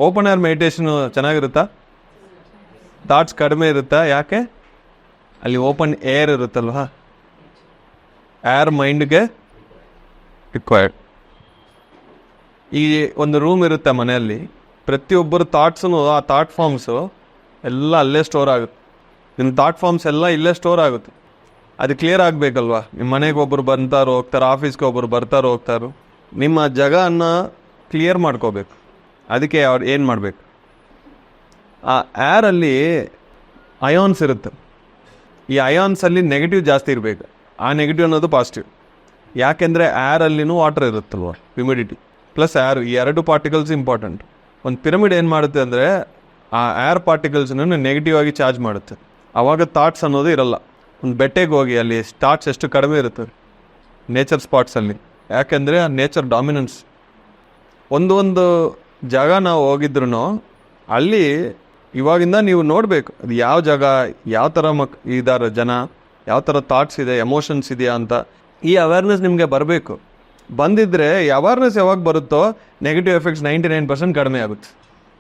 Open air meditation ಚೆನ್ನಾಗಿರುತ್ತಾ? Thoughts ಕಡಿಮೆ ಇರುತ್ತಾ? ಯಾಕೆ? ಅಲ್ಲಿ ಓಪನ್ ಏರ್ ಇರುತ್ತಲ್ವಾ, ಏರ್ ಮೈಂಡ್ಗೆ ರಿಕ್ವೈರ್ಡ್. ಈ ಒಂದು ರೂಮ್ ಇರುತ್ತೆ ಮನೆಯಲ್ಲಿ, ಪ್ರತಿಯೊಬ್ಬರು ಥಾಟ್ಸೂ ಆ ಥಾಟ್ ಫಾರ್ಮ್ಸು ಎಲ್ಲ ಅಲ್ಲೇ ಸ್ಟೋರ್ ಆಗುತ್ತೆ. ನಿಮ್ಮ ಥಾಟ್ ಫಾರ್ಮ್ಸ್ ಎಲ್ಲ ಇಲ್ಲೇ ಸ್ಟೋರ್ ಆಗುತ್ತೆ. ಅದು ಕ್ಲಿಯರ್ ಆಗಬೇಕಲ್ವಾ? ನಿಮ್ಮ ಮನೆಗೆ ಒಬ್ಬರು ಬರ್ತಾರೋ ಹೋಗ್ತಾರೆ, ಆಫೀಸ್ಗೆ ಒಬ್ಬರು ಬರ್ತಾರೋ ಹೋಗ್ತಾರೋ, ನಿಮ್ಮ ಜಾಗನ ಕ್ಲಿಯರ್ ಮಾಡ್ಕೋಬೇಕು. ಅದಕ್ಕೆ ಅವ್ರು ಏನು ಮಾಡಬೇಕು, ಆ ಏರಲ್ಲಿ ಅಯಾನ್ಸ್ ಇರುತ್ತೆ. ಈ ಅಯಾನ್ಸಲ್ಲಿ ನೆಗೆಟಿವ್ ಜಾಸ್ತಿ ಇರಬೇಕು, ಆ ನೆಗೆಟಿವ್ ಅನ್ನೋದು ಪಾಸಿಟಿವ್. ಯಾಕೆಂದರೆ ಏರಲ್ಲಿನೂ ವಾಟರ್ ಇರುತ್ತಲ್ವ, ಹ್ಯುಮಿಡಿಟಿ ಪ್ಲಸ್ ಏರ್, ಈ ಎರಡು ಪಾರ್ಟಿಕಲ್ಸ್ ಇಂಪಾರ್ಟೆಂಟ್. ಒಂದು ಪಿರಮಿಡ್ ಏನು ಮಾಡುತ್ತೆ ಅಂದರೆ ಆ ಏರ್ ಪಾರ್ಟಿಕಲ್ಸ್ನನ್ನು ನೆಗೆಟಿವ್ ಆಗಿ ಚಾರ್ಜ್ ಮಾಡುತ್ತೆ. ಆವಾಗ ಥಾಟ್ಸ್ ಅನ್ನೋದು ಇರಲ್ಲ. ಒಂದು ಬೆಟ್ಟೆಗೆ ಹೋಗಿ ಅಲ್ಲಿ ಥಾಟ್ಸ್ ಎಷ್ಟು ಕಡಿಮೆ ಇರುತ್ತೆ ನೇಚರ್ ಸ್ಪಾಟ್ಸಲ್ಲಿ, ಯಾಕೆಂದರೆ ಆ ನೇಚರ್ ಡಾಮಿನೆನ್ಸ್. ಒಂದು ಜಾಗ ನಾವು ಹೋಗಿದ್ರು ಅಲ್ಲಿ ಇವಾಗಿಂದ ನೀವು ನೋಡಬೇಕು ಅದು ಯಾವ ಜಾಗ, ಯಾವ ಥರ ಇದ್ದಾರೆ ಜನ, ಯಾವ ಥರ ಥಾಟ್ಸ್ ಇದೆ, ಎಮೋಷನ್ಸ್ ಇದೆಯಾ ಅಂತ. ಈ ಅವೇರ್ನೆಸ್ ನಿಮಗೆ ಬರಬೇಕು. ಬಂದಿದ್ದರೆ ಅವೇರ್ನೆಸ್ ಯಾವಾಗ ಬರುತ್ತೋ ನೆಗೆಟಿವ್ ಎಫೆಕ್ಟ್ಸ್ 99% ಕಡಿಮೆ ಆಗುತ್ತೆ.